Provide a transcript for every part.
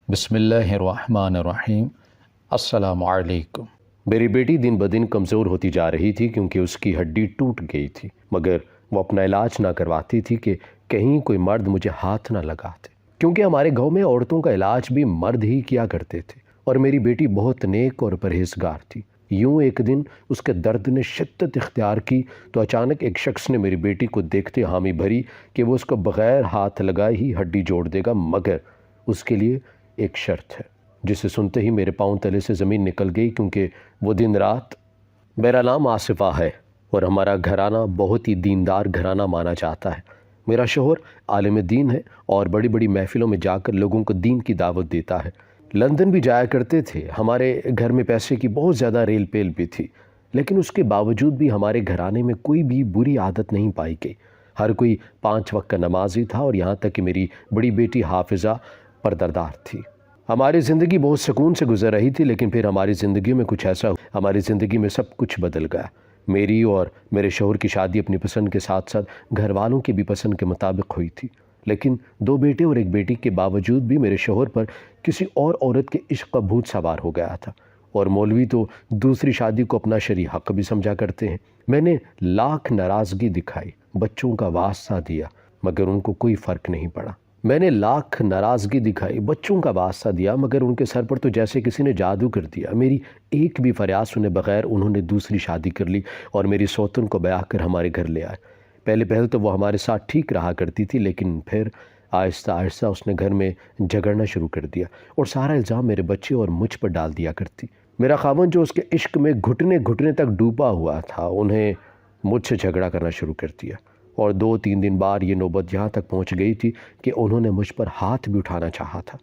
بسم اللہ الرحمن الرحیم۔ السلام علیکم۔ میری بیٹی دن بدن کمزور ہوتی جا رہی تھی کیونکہ اس کی ہڈی ٹوٹ گئی تھی، مگر وہ اپنا علاج نہ کرواتی تھی کہ کہیں کوئی مرد مجھے ہاتھ نہ لگاتے، کیونکہ ہمارے گاؤں میں عورتوں کا علاج بھی مرد ہی کیا کرتے تھے، اور میری بیٹی بہت نیک اور پرہیزگار تھی۔ یوں ایک دن اس کے درد نے شدت اختیار کی تو اچانک ایک شخص نے میری بیٹی کو دیکھتے حامی بھری کہ وہ اس کو بغیر ہاتھ لگائے ہی ہڈی جوڑ دے گا، مگر اس کے لیے ایک شرط ہے، جسے سنتے ہی میرے پاؤں تلے سے زمین نکل گئی، کیونکہ وہ دن رات میرا نام آصفہ ہے اور ہمارا گھرانہ بہت ہی دیندار گھرانہ مانا جاتا ہے۔ میرا شوہر عالم دین ہے اور بڑی بڑی محفلوں میں جا کر لوگوں کو دین کی دعوت دیتا ہے۔ لندن بھی جایا کرتے تھے۔ ہمارے گھر میں پیسے کی بہت زیادہ ریل پیل بھی تھی، لیکن اس کے باوجود بھی ہمارے گھرانے میں کوئی بھی بری عادت نہیں پائی گئی۔ ہر کوئی 5 وقت کا نمازی تھا، اور یہاں تک کہ میری بڑی بیٹی حافظہ پردردار تھی۔ ہماری زندگی بہت سکون سے گزر رہی تھی، لیکن پھر ہماری زندگیوں میں کچھ ایسا ہوا، ہماری زندگی میں سب کچھ بدل گیا۔ میری اور میرے شوہر کی شادی اپنی پسند کے ساتھ ساتھ گھر والوں کی بھی پسند کے مطابق ہوئی تھی، لیکن 2 بیٹے اور 1 بیٹی کے باوجود بھی میرے شوہر پر کسی اور عورت کے عشق کا بھوت سوار ہو گیا تھا، اور مولوی تو دوسری شادی کو اپنا شرعی حق بھی سمجھا کرتے ہیں۔ میں نے لاکھ ناراضگی دکھائی، بچوں کا واسطہ دیا، مگر ان کو کوئی فرق نہیں پڑا۔ میں نے لاکھ ناراضگی دکھائی، بچوں کا واسطہ دیا، مگر ان کے سر پر تو جیسے کسی نے جادو کر دیا۔ میری ایک بھی فریاد سنے بغیر انہوں نے دوسری شادی کر لی اور میری سوتن کو بیاہ کر ہمارے گھر لے آئے۔ پہلے تو وہ ہمارے ساتھ ٹھیک رہا کرتی تھی، لیکن پھر آہستہ آہستہ اس نے گھر میں جھگڑنا شروع کر دیا اور سارا الزام میرے بچے اور مجھ پر ڈال دیا کرتی۔ میرا خاوند جو اس کے عشق میں گھٹنے گھٹنے تک ڈوبا ہوا تھا، انہیں مجھ سے جھگڑا کرنا شروع کر دیا، اور 2-3 دن بعد یہ نوبت یہاں تک پہنچ گئی تھی کہ انہوں نے مجھ پر ہاتھ بھی اٹھانا چاہا تھا،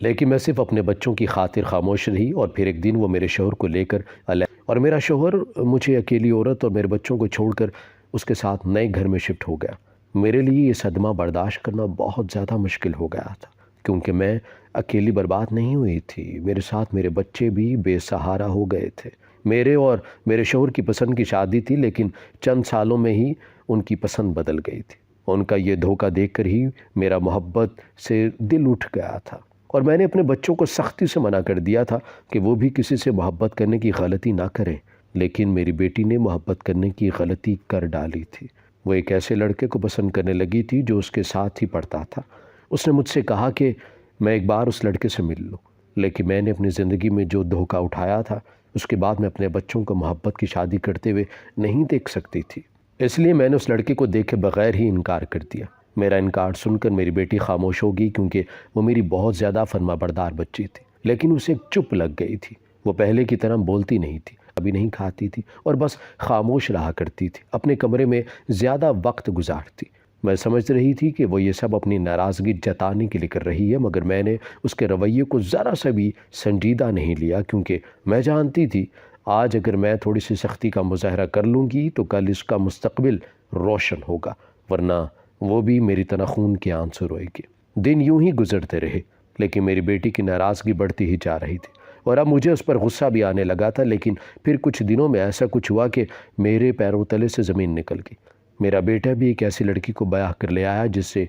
لیکن میں صرف اپنے بچوں کی خاطر خاموش رہی۔ اور پھر ایک دن وہ میرے شوہر کو لے کر اور میرا شوہر مجھے اکیلی عورت اور میرے بچوں کو چھوڑ کر اس کے ساتھ نئے گھر میں شفٹ ہو گیا۔ میرے لیے یہ صدمہ برداشت کرنا بہت زیادہ مشکل ہو گیا تھا، کیونکہ میں اکیلی برباد نہیں ہوئی تھی، میرے ساتھ میرے بچے بھی بے سہارا ہو گئے تھے۔ میرے اور میرے شوہر کی پسند کی شادی تھی، لیکن چند سالوں میں ہی ان کی پسند بدل گئی تھی۔ ان کا یہ دھوکہ دیکھ کر ہی میرا محبت سے دل اٹھ گیا تھا، اور میں نے اپنے بچوں کو سختی سے منع کر دیا تھا کہ وہ بھی کسی سے محبت کرنے کی غلطی نہ کریں، لیکن میری بیٹی نے محبت کرنے کی غلطی کر ڈالی تھی۔ وہ ایک ایسے لڑکے کو پسند کرنے لگی تھی جو اس کے ساتھ ہی پڑھتا تھا۔ اس نے مجھ سے کہا کہ میں ایک بار اس لڑکے سے مل لوں، لیکن میں نے اپنی زندگی میں جو دھوکہ اٹھایا تھا، اس کے بعد میں اپنے بچوں کو محبت کی شادی کرتے ہوئے نہیں دیکھ سکتی تھی، اس لیے میں نے اس لڑکے کو دیکھے بغیر ہی انکار کر دیا۔ میرا انکار سن کر میری بیٹی خاموش ہو گئی، کیونکہ وہ میری بہت زیادہ فرما بردار بچی تھی، لیکن اسے ایک چپ لگ گئی تھی۔ وہ پہلے کی طرح بولتی نہیں تھی، ابھی نہیں کھاتی تھی، اور بس خاموش رہا کرتی تھی، اپنے کمرے میں زیادہ وقت گزارتی۔ میں سمجھ رہی تھی کہ وہ یہ سب اپنی ناراضگی جتانے کے لیے کر رہی ہے، مگر میں نے اس کے رویے کو ذرا سا بھی سنجیدہ نہیں لیا، کیونکہ میں جانتی تھی آج اگر میں تھوڑی سی سختی کا مظاہرہ کر لوں گی تو کل اس کا مستقبل روشن ہوگا، ورنہ وہ بھی میری طرح خون کے آنسو روئے گی۔ دن یوں ہی گزرتے رہے، لیکن میری بیٹی کی ناراضگی بڑھتی ہی جا رہی تھی، اور اب مجھے اس پر غصہ بھی آنے لگا تھا۔ لیکن پھر کچھ دنوں میں ایسا کچھ ہوا کہ میرے پیروں تلے سے زمین نکل گئی۔ میرا بیٹا بھی ایک ایسی لڑکی کو بیاہ کر لے آیا جس سے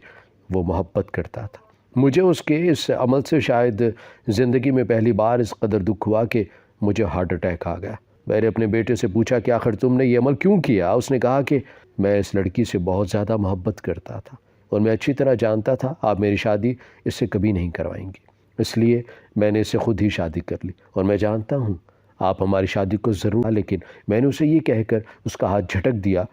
وہ محبت کرتا تھا۔ مجھے اس کے اس عمل سے شاید زندگی میں پہلی بار اس قدر دکھ ہوا کہ مجھے ہارٹ اٹیک آ گیا۔ میں نے اپنے بیٹے سے پوچھا کہ آخر تم نے یہ عمل کیوں کیا؟ اس نے کہا کہ میں اس لڑکی سے بہت زیادہ محبت کرتا تھا، اور میں اچھی طرح جانتا تھا آپ میری شادی اس سے کبھی نہیں کروائیں گی، اس لیے میں نے اسے خود ہی شادی کر لی، اور میں جانتا ہوں آپ ہماری شادی کو ضرور، لیکن میں نے اسے یہ کہہ کر اس کا ہاتھ جھٹک دیا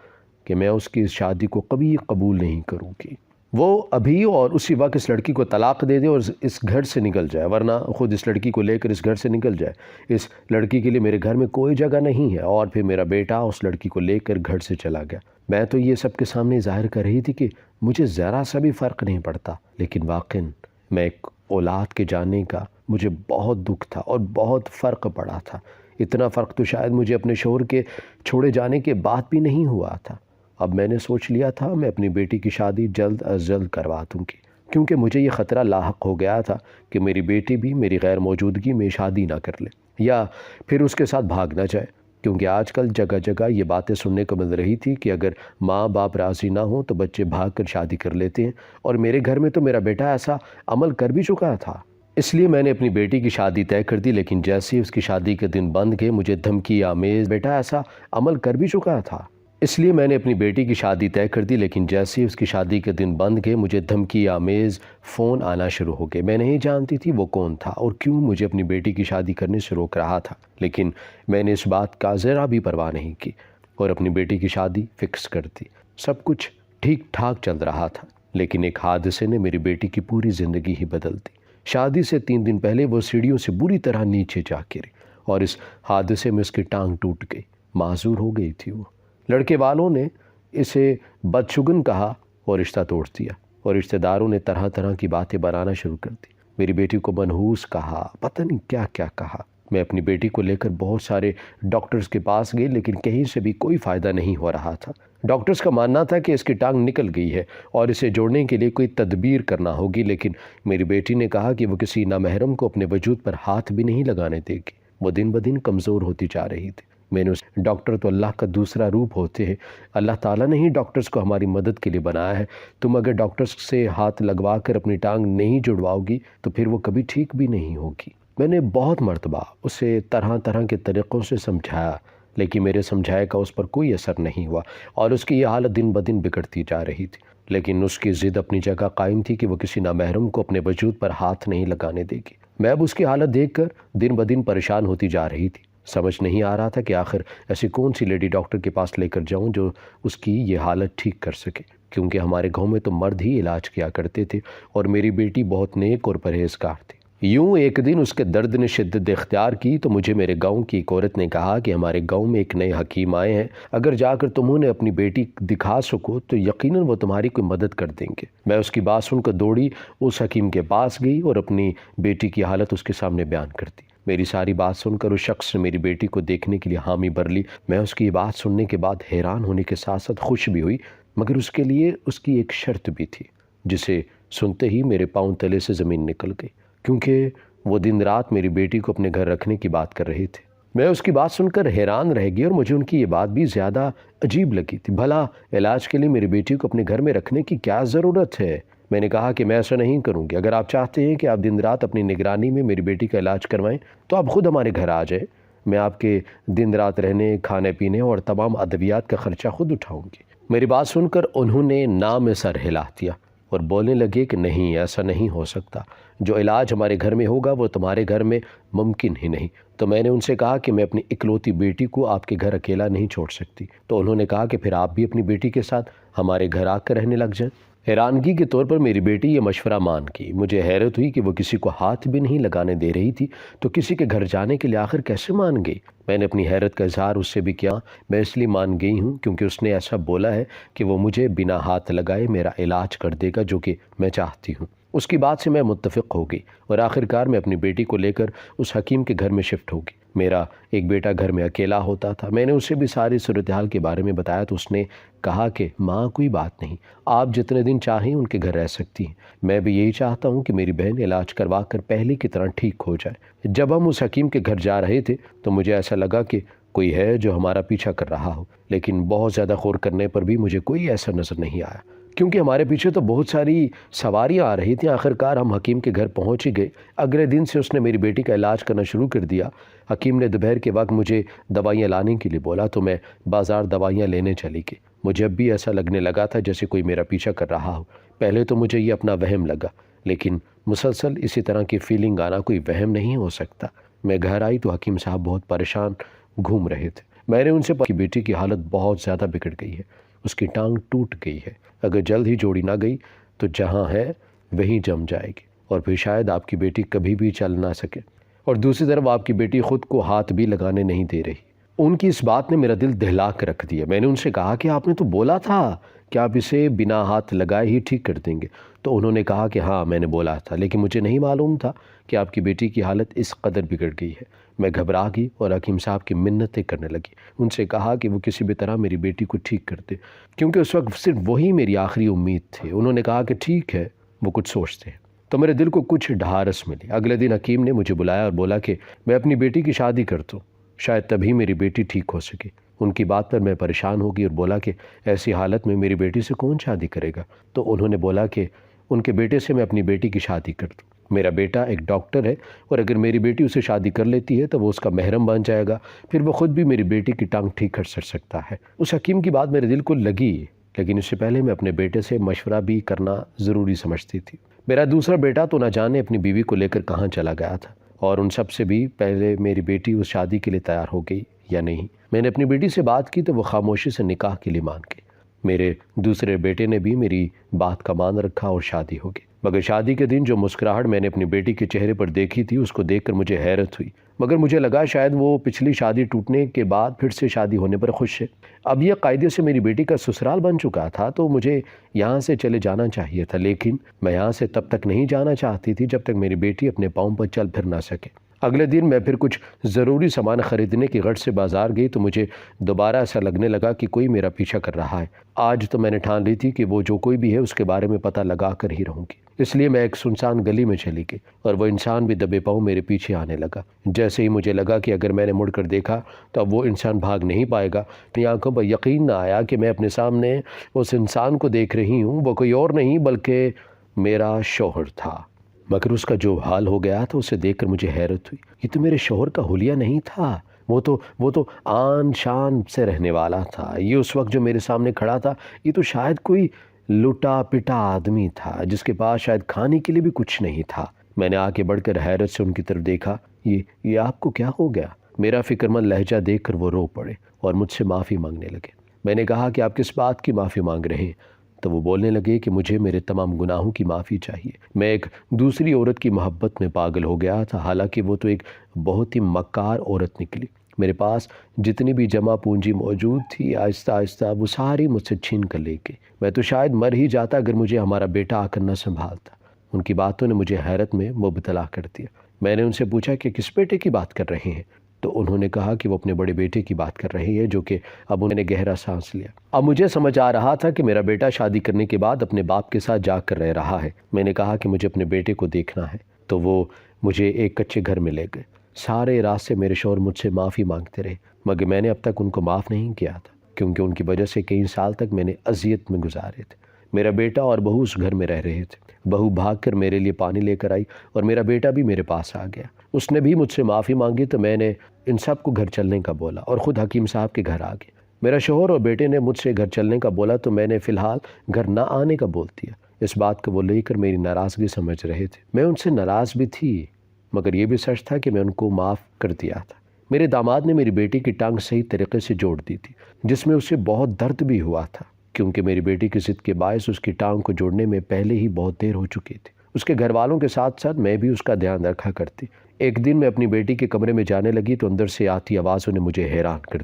کہ میں اس کی اس شادی کو کبھی قبول نہیں کروں گی۔ وہ ابھی اور اسی وقت اس لڑکی کو طلاق دے دے اور اس گھر سے نکل جائے، ورنہ خود اس لڑکی کو لے کر اس گھر سے نکل جائے۔ اس لڑکی کے لیے میرے گھر میں کوئی جگہ نہیں ہے۔ اور پھر میرا بیٹا اس لڑکی کو لے کر گھر سے چلا گیا۔ میں تو یہ سب کے سامنے ظاہر کر رہی تھی کہ مجھے ذرا سا بھی فرق نہیں پڑتا، لیکن واقعاً میں ایک اولاد کے جانے کا مجھے بہت دکھ تھا اور بہت فرق پڑا تھا۔ اتنا فرق تو شاید مجھے اپنے شوہر کے چھوڑے جانے کے بعد بھی نہیں ہوا تھا۔ اب میں نے سوچ لیا تھا میں اپنی بیٹی کی شادی جلد از جلد کروا دوں گی، کیونکہ مجھے یہ خطرہ لاحق ہو گیا تھا کہ میری بیٹی بھی میری غیر موجودگی میں شادی نہ کر لے، یا پھر اس کے ساتھ بھاگ نہ جائے، کیونکہ آج کل جگہ جگہ یہ باتیں سننے کو مل رہی تھی کہ اگر ماں باپ راضی نہ ہوں تو بچے بھاگ کر شادی کر لیتے ہیں، اور میرے گھر میں تو میرا بیٹا ایسا عمل کر بھی چکا تھا۔ اس لیے میں نے اپنی بیٹی کی شادی طے کر دی، لیکن جیسے ہی اس کی شادی کے دن بند گئے مجھے دھمکی آمیز بیٹا ایسا عمل کر بھی چکا تھا۔ اس لیے میں نے اپنی بیٹی کی شادی طے کر دی، لیکن جیسے ہی اس کی شادی کے دن بند گئے مجھے دھمکی آمیز فون آنا شروع ہو گئے۔ میں نہیں جانتی تھی وہ کون تھا اور کیوں مجھے اپنی بیٹی کی شادی کرنے سے روک رہا تھا، لیکن میں نے اس بات کا ذرا بھی پرواہ نہیں کی اور اپنی بیٹی کی شادی فکس کر دی۔ سب کچھ ٹھیک ٹھاک چل رہا تھا، لیکن ایک حادثے نے میری بیٹی کی پوری زندگی ہی بدل دی۔ شادی سے 3 دن پہلے وہ سیڑھیوں سے بری طرح نیچے جا گری اور اس حادثے میں اس کی ٹانگ ٹوٹ گئی، معذور ہو گئی تھی وہ۔ لڑکے والوں نے اسے بدشگن کہا اور رشتہ توڑ دیا اور رشتہ داروں نے طرح طرح کی باتیں بنانا شروع کر دی۔ میری بیٹی کو منحوس کہا، پتہ نہیں کیا کیا کہا۔ میں اپنی بیٹی کو لے کر بہت سارے ڈاکٹرز کے پاس گئی، لیکن کہیں سے بھی کوئی فائدہ نہیں ہو رہا تھا۔ ڈاکٹرز کا ماننا تھا کہ اس کی ٹانگ نکل گئی ہے اور اسے جوڑنے کے لیے کوئی تدبیر کرنا ہوگی، لیکن میری بیٹی نے کہا کہ وہ کسی نامحرم کو اپنے وجود پر ہاتھ بھی نہیں لگانے دے گی۔ وہ دن بدن کمزور ہوتی جا رہی تھی۔ میں نے ڈاکٹر تو اللہ کا دوسرا روپ ہوتے ہیں، اللہ تعالیٰ نے ہی ڈاکٹرز کو ہماری مدد کے لیے بنایا ہے۔ تم اگر ڈاکٹرز سے ہاتھ لگوا کر اپنی ٹانگ نہیں جڑواؤ گی تو پھر وہ کبھی ٹھیک بھی نہیں ہوگی۔ میں نے بہت مرتبہ اسے طرح طرح کے طریقوں سے سمجھایا، لیکن میرے سمجھائے کا اس پر کوئی اثر نہیں ہوا اور اس کی یہ حالت دن بدن بگڑتی جا رہی تھی۔ لیکن اس کی ضد اپنی جگہ قائم تھی کہ وہ کسی نامحرم کو اپنے وجود پر ہاتھ نہیں لگانے دے گی۔ میں اب اس کی حالت دیکھ کر دن بدن پریشان ہوتی جا رہی تھی۔ سمجھ نہیں آ رہا تھا کہ آخر ایسی کون سی لیڈی ڈاکٹر کے پاس لے کر جاؤں جو اس کی یہ حالت ٹھیک کر سکے، کیونکہ ہمارے گاؤں میں تو مرد ہی علاج کیا کرتے تھے اور میری بیٹی بہت نیک اور پرہیزگار تھی۔ یوں ایک دن اس کے درد نے شدت اختیار کی تو مجھے میرے گاؤں کی ایک عورت نے کہا کہ ہمارے گاؤں میں ایک نئے حکیم آئے ہیں، اگر جا کر تم انہیں اپنی بیٹی دکھا سکو تو یقیناً وہ تمہاری کوئی مدد کر دیں گے۔ میں اس کی بات سن کر دوڑی اس حکیم کے پاس گئی اور اپنی بیٹی کی حالت اس کے سامنے بیان کر دی۔ میری ساری بات سن کر اس شخص نے میری بیٹی کو دیکھنے کے لیے حامی بھر لی۔ میں اس کی یہ بات سننے کے بعد حیران ہونے کے ساتھ ساتھ خوش بھی ہوئی، مگر اس کے لیے اس کی ایک شرط بھی تھی، جسے سنتے ہی میرے پاؤں تلے سے زمین نکل گئی، کیونکہ وہ دن رات میری بیٹی کو اپنے گھر رکھنے کی بات کر رہے تھے۔ میں اس کی بات سن کر حیران رہ گئی اور مجھے ان کی یہ بات بھی زیادہ عجیب لگی تھی۔ بھلا علاج کے لیے میری بیٹی کو اپنے گھر میں رکھنے کی کیا ضرورت ہے؟ میں نے کہا کہ میں ایسا نہیں کروں گی۔ اگر آپ چاہتے ہیں کہ آپ دن رات اپنی نگرانی میں میری بیٹی کا علاج کروائیں تو آپ خود ہمارے گھر آ جائیں، میں آپ کے دن رات رہنے، کھانے پینے اور تمام ادویات کا خرچہ خود اٹھاؤں گی۔ میری بات سن کر انہوں نے نام میں سر ہلا دیا اور بولنے لگے کہ نہیں، ایسا نہیں ہو سکتا، جو علاج ہمارے گھر میں ہوگا وہ تمہارے گھر میں ممکن ہی نہیں۔ تو میں نے ان سے کہا کہ میں اپنی اکلوتی بیٹی کو آپ کے گھر اکیلا نہیں چھوڑ سکتی۔ تو انہوں نے کہا کہ پھر آپ بھی اپنی بیٹی کے ساتھ ہمارے گھر آ کر رہنے لگ جائیں۔ حیرانگی کے طور پر میری بیٹی یہ مشورہ مان گئی۔ مجھے حیرت ہوئی کہ وہ کسی کو ہاتھ بھی نہیں لگانے دے رہی تھی تو کسی کے گھر جانے کے لیے آخر کیسے مان گئی؟ میں نے اپنی حیرت کا اظہار اس سے بھی کیا۔ میں اس لیے مان گئی ہوں کیونکہ اس نے ایسا بولا ہے کہ وہ مجھے بنا ہاتھ لگائے میرا علاج کر دے گا، جو کہ میں چاہتی ہوں۔ اس کی بات سے میں متفق ہو گئی اور آخرکار میں اپنی بیٹی کو لے کر اس حکیم کے گھر میں شفٹ ہو گئی۔ میرا ایک بیٹا گھر میں اکیلا ہوتا تھا۔ میں نے اسے بھی ساری صورتحال کے بارے میں بتایا تو اس نے کہا کہ ماں کوئی بات نہیں، آپ جتنے دن چاہیں ان کے گھر رہ سکتی ہیں، میں بھی یہی چاہتا ہوں کہ میری بہن علاج کروا کر پہلے کی طرح ٹھیک ہو جائے۔ جب ہم اس حکیم کے گھر جا رہے تھے تو مجھے ایسا لگا کہ کوئی ہے جو ہمارا پیچھا کر رہا ہو، لیکن بہت زیادہ غور کرنے پر بھی مجھے کوئی ایسا نظر نہیں آیا، کیونکہ ہمارے پیچھے تو بہت ساری سواریاں آ رہی تھیں۔ آخرکار ہم حکیم کے گھر پہنچ ہی گئے۔ اگلے دن سے اس نے میری بیٹی کا علاج کرنا شروع کر دیا۔ حکیم نے دوپہر کے وقت مجھے دوائیاں لانے کے لیے بولا تو میں بازار دوائیاں لینے چلی گئی۔ مجھے اب بھی ایسا لگنے لگا تھا جیسے کوئی میرا پیچھا کر رہا ہو۔ پہلے تو مجھے یہ اپنا وہم لگا، لیکن مسلسل اسی طرح کی فیلنگ آنا کوئی وہم نہیں ہو سکتا۔ میں گھر آئی تو حکیم صاحب بہت پریشان گھوم رہے تھے۔ میں نے ان سے کہ بیٹی کی حالت بہت زیادہ بگڑ گئی ہے، اس کی ٹانگ ٹوٹ گئی ہے، اگر جلد ہی جوڑی نہ گئی تو جہاں ہے وہیں جم جائے گی اور پھر شاید آپ کی بیٹی کبھی بھی چل نہ سکے، اور دوسری طرف آپ کی بیٹی خود کو ہاتھ بھی لگانے نہیں دے رہی۔ ان کی اس بات نے میرا دل دہلا کر رکھ دیا۔ میں نے ان سے کہا کہ آپ نے تو بولا تھا کہ آپ اسے بنا ہاتھ لگائے ہی ٹھیک کر دیں گے۔ تو انہوں نے کہا کہ ہاں میں نے بولا تھا، لیکن مجھے نہیں معلوم تھا کہ آپ کی بیٹی کی حالت اس قدر بگڑ گئی ہے۔ میں گھبرا گئی اور حکیم صاحب کی منتیں کرنے لگی۔ ان سے کہا کہ وہ کسی بھی طرح میری بیٹی کو ٹھیک کر دے، کیونکہ اس وقت صرف وہی میری آخری امید تھی۔ انہوں نے کہا کہ ٹھیک ہے، وہ کچھ سوچتے ہیں۔ تو میرے دل کو کچھ ڈھارس ملی۔ اگلے دن حکیم نے مجھے بلایا اور بولا کہ میں اپنی بیٹی کی شادی کر دوں، شاید تبھی میری بیٹی ٹھیک ہو سکے۔ ان کی بات پر میں پریشان ہو گئی اور بولا کہ ایسی حالت میں میری بیٹی سے کون شادی کرے گا؟ تو انہوں نے بولا کہ ان کے بیٹے سے میں اپنی بیٹی کی شادی کر دوں۔ میرا بیٹا ایک ڈاکٹر ہے اور اگر میری بیٹی اسے شادی کر لیتی ہے تو وہ اس کا محرم بن جائے گا، پھر وہ خود بھی میری بیٹی کی ٹانگ ٹھیک کر سکتا ہے۔ اس حکیم کی بات میرے دل کو لگی، لیکن اس سے پہلے میں اپنے بیٹے سے مشورہ بھی کرنا ضروری سمجھتی تھی۔ میرا دوسرا بیٹا تو نہ جانے اپنی بیوی کو لے کر کہاں چلا گیا تھا، اور ان سب سے بھی پہلے میری بیٹی اس شادی کے لیے تیار ہو گئی یا نہیں۔ میں نے اپنی بیٹی سے بات کی تو وہ خاموشی سے نکاح کے لیے مان گئی۔ میرے دوسرے بیٹے نے بھی میری بات کا مان رکھا اور شادی ہو گئی، مگر شادی کے دن جو مسکراہٹ میں نے اپنی بیٹی کے چہرے پر دیکھی تھی اس کو دیکھ کر مجھے حیرت ہوئی، مگر مجھے لگا شاید وہ پچھلی شادی ٹوٹنے کے بعد پھر سے شادی ہونے پر خوش ہے۔ اب یہ قاعدے سے میری بیٹی کا سسرال بن چکا تھا تو مجھے یہاں سے چلے جانا چاہیے تھا، لیکن میں یہاں سے تب تک نہیں جانا چاہتی تھی جب تک میری بیٹی اپنے پاؤں پر چل پھر نہ سکے۔ اگلے دن میں پھر کچھ ضروری سامان خریدنے کی غرض سے بازار گئی تو مجھے دوبارہ ایسا لگنے لگا کہ کوئی میرا پیچھا کر رہا ہے۔ آج تو میں نے ٹھان لی تھی کہ وہ جو کوئی بھی ہے اس کے بارے میں پتہ لگا کر ہی رہوں گی، اس لیے میں ایک سنسان گلی میں چلی گئی اور وہ انسان بھی دبے پاؤں میرے پیچھے آنے لگا۔ جیسے ہی مجھے لگا کہ اگر میں نے مڑ کر دیکھا تو اب وہ انسان بھاگ نہیں پائے گا، اپنی آنکھوں پر یقین نہ آیا کہ میں اپنے سامنے اس انسان کو دیکھ رہی ہوں۔ وہ کوئی اور نہیں بلکہ میرا شوہر تھا، مگر اس کا جو حال ہو گیا تھا اسے دیکھ کر مجھے حیرت ہوئی۔ یہ تو میرے شوہر کا حلیہ نہیں تھا، وہ تو آن شان سے رہنے والا تھا۔ یہ اس وقت جو میرے سامنے کھڑا تھا یہ تو شاید کوئی لٹا پٹا آدمی تھا جس کے پاس شاید کھانے کے لیے بھی کچھ نہیں تھا۔ میں نے آگے بڑھ کر حیرت سے ان کی طرف دیکھا۔ یہ آپ کو کیا ہو گیا؟ میرا فکر مند لہجہ دیکھ کر وہ رو پڑے اور مجھ سے معافی مانگنے لگے۔ میں نے کہا کہ آپ کس بات کی معافی مانگ رہے ہیں؟ تو وہ بولنے لگے کہ مجھے میرے تمام گناہوں کی معافی چاہیے۔ میں ایک دوسری عورت کی محبت میں پاگل ہو گیا تھا، حالانکہ وہ تو ایک بہت ہی مکار عورت نکلی۔ میرے پاس جتنی بھی جمع پونجی موجود تھی آہستہ آہستہ وہ ساری مجھ سے چھین کر لے گئی۔ میں تو شاید مر ہی جاتا اگر مجھے ہمارا بیٹا آ کر نہ سنبھالتا۔ ان کی باتوں نے مجھے حیرت میں مبتلا کر دیا۔ میں نے ان سے پوچھا کہ کس بیٹے کی بات کر رہے ہیں؟ تو انہوں نے کہا کہ وہ اپنے بڑے بیٹے کی بات کر رہی ہے، جو کہ اب انہوں نے گہرا سانس لیا۔ اب مجھے سمجھ آ رہا تھا کہ میرا بیٹا شادی کرنے کے بعد اپنے باپ کے ساتھ جا کر رہ رہا ہے۔ میں نے کہا کہ مجھے اپنے بیٹے کو دیکھنا ہے، تو وہ مجھے ایک کچے گھر میں لے گئے۔ سارے راستے میرے شوہر مجھ سے معافی مانگتے رہے، مگر میں نے اب تک ان کو معاف نہیں کیا تھا، کیونکہ ان کی وجہ سے کئی سال تک میں نے اذیت میں گزارے تھے۔ میرا بیٹا اور بہو اس گھر میں رہ رہے تھے۔ بہو بھاگ کر میرے لیے پانی لے کر آئی اور میرا بیٹا بھی میرے پاس آ گیا۔ اس نے بھی مجھ سے معافی مانگی تو میں نے ان سب کو گھر چلنے کا بولا اور خود حکیم صاحب کے گھر آ گیا۔ میرا شوہر اور بیٹے نے مجھ سے گھر چلنے کا بولا تو میں نے فی الحال گھر نہ آنے کا بول دیا۔ اس بات کو وہ لے کر میری ناراضگی سمجھ رہے تھے۔ میں ان سے ناراض بھی تھی، مگر یہ بھی سچ تھا کہ میں ان کو معاف کر دیا تھا۔ میرے داماد نے میری بیٹی کی ٹانگ صحیح طریقے سے جوڑ دی تھی، جس میں اسے بہت درد بھی ہوا تھا، کیونکہ میری بیٹی کی ضد کے باعث اس کی ٹانگ کو جوڑنے میں پہلے ہی بہت دیر ہو چکی تھی۔ اس کے گھر والوں کے ساتھ ساتھ میں بھی اس کا دھیان رکھا کرتی۔ ایک دن میں اپنی بیٹی کے کمرے میں جانے لگی تو اندر سے آتی آوازوں نے مجھے حیران کر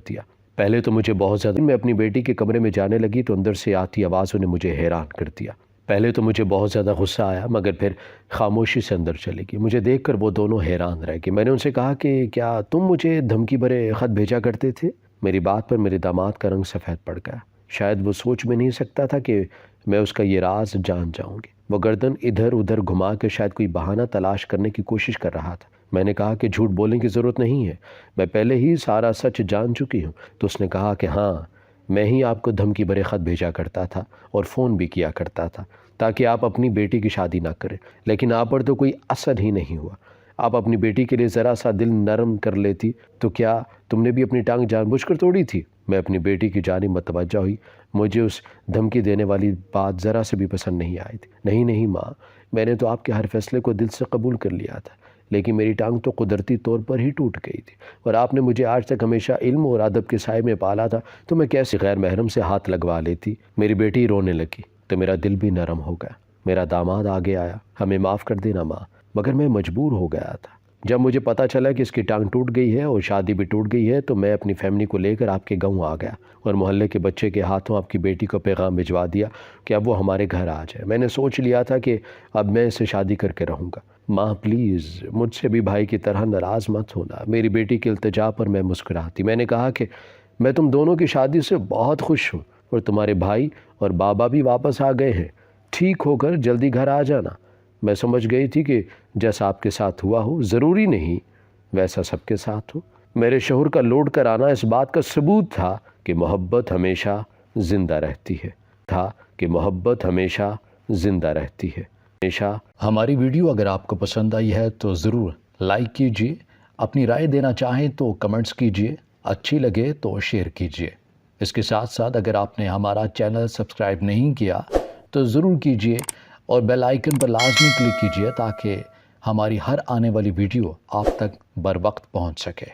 دیا۔ پہلے تو مجھے بہت زیادہ غصہ آیا، مگر پھر خاموشی سے اندر چلے گی۔ مجھے دیکھ کر وہ دونوں حیران رہ گئے۔ میں نے ان سے کہا کہ کیا تم مجھے دھمکی بھرے خط بھیجا کرتے تھے؟ میری بات پر میرے داماد کا رنگ سفید پڑ گیا۔ شاید وہ سوچ بھی نہیں سکتا تھا کہ میں اس کا یہ راز جان جاؤں گی۔ وہ گردن ادھر ادھر گھما کے شاید کوئی بہانہ تلاش کرنے کی کوشش کر رہا تھا۔ میں نے کہا کہ جھوٹ بولنے کی ضرورت نہیں ہے، میں پہلے ہی سارا سچ جان چکی ہوں۔ تو اس نے کہا کہ ہاں، میں ہی آپ کو دھمکی بھرے خط بھیجا کرتا تھا اور فون بھی کیا کرتا تھا تاکہ آپ اپنی بیٹی کی شادی نہ کریں، لیکن آپ پر تو کوئی اثر ہی نہیں ہوا۔ آپ اپنی بیٹی کے لیے ذرا سا دل نرم کر لیتی تو کیا تم نے بھی اپنی ٹانگ جان بوجھ کر توڑی تھی؟ میں اپنی بیٹی کی جانب متوجہ ہوئی۔ مجھے اس دھمکی دینے والی بات ذرا سے بھی پسند نہیں آئی تھی۔ نہیں ماں، میں نے تو آپ کے ہر فیصلے کو دل سے قبول کر لیا تھا، لیکن میری ٹانگ تو قدرتی طور پر ہی ٹوٹ گئی تھی، اور آپ نے مجھے آج تک ہمیشہ علم اور ادب کے سائے میں پالا تھا، تو میں کیسے غیر محرم سے ہاتھ لگوا لیتی؟ میری بیٹی رونے لگی تو میرا دل بھی نرم ہو گیا۔ میرا داماد آگے آیا، ہمیں معاف کر دینا ماں، مگر میں مجبور ہو گیا تھا۔ جب مجھے پتہ چلا کہ اس کی ٹانگ ٹوٹ گئی ہے اور شادی بھی ٹوٹ گئی ہے تو میں اپنی فیملی کو لے کر آپ کے گاؤں آ گیا اور محلے کے بچے کے ہاتھوں آپ کی بیٹی کو پیغام بھجوا دیا کہ اب وہ ہمارے گھر آ جائے۔ میں نے سوچ لیا تھا کہ اب میں اسے شادی کر کے رہوں گا۔ ماں پلیز مجھ سے بھی بھائی کی طرح ناراض مت ہونا۔ میری بیٹی کی التجا پر میں مسکراتی میں نے کہا کہ میں تم دونوں کی شادی سے بہت خوش ہوں، اور تمہارے بھائی اور بابا بھی واپس آ گئے ہیں۔ ٹھیک ہو کر جلدی گھر آ جانا۔ میں سمجھ گئی تھی کہ جیسا آپ کے ساتھ ہوا ہو، ضروری نہیں ویسا سب کے ساتھ ہو۔ میرے شوہر کا لوٹ کر آنا اس بات کا ثبوت تھا کہ محبت ہمیشہ زندہ رہتی ہے۔ ہمیشہ ہماری ویڈیو اگر آپ کو پسند آئی ہے تو ضرور لائک کیجیے، اپنی رائے دینا چاہیں تو کمنٹس کیجیے، اچھی لگے تو شیئر کیجیے۔ اس کے ساتھ ساتھ اگر آپ نے ہمارا چینل سبسکرائب نہیں کیا تو ضرور کیجیے اور بیل آئیکن پر لازمی کلک کیجیے تاکہ ہماری ہر آنے والی ویڈیو آپ تک بر وقت پہنچ سکے۔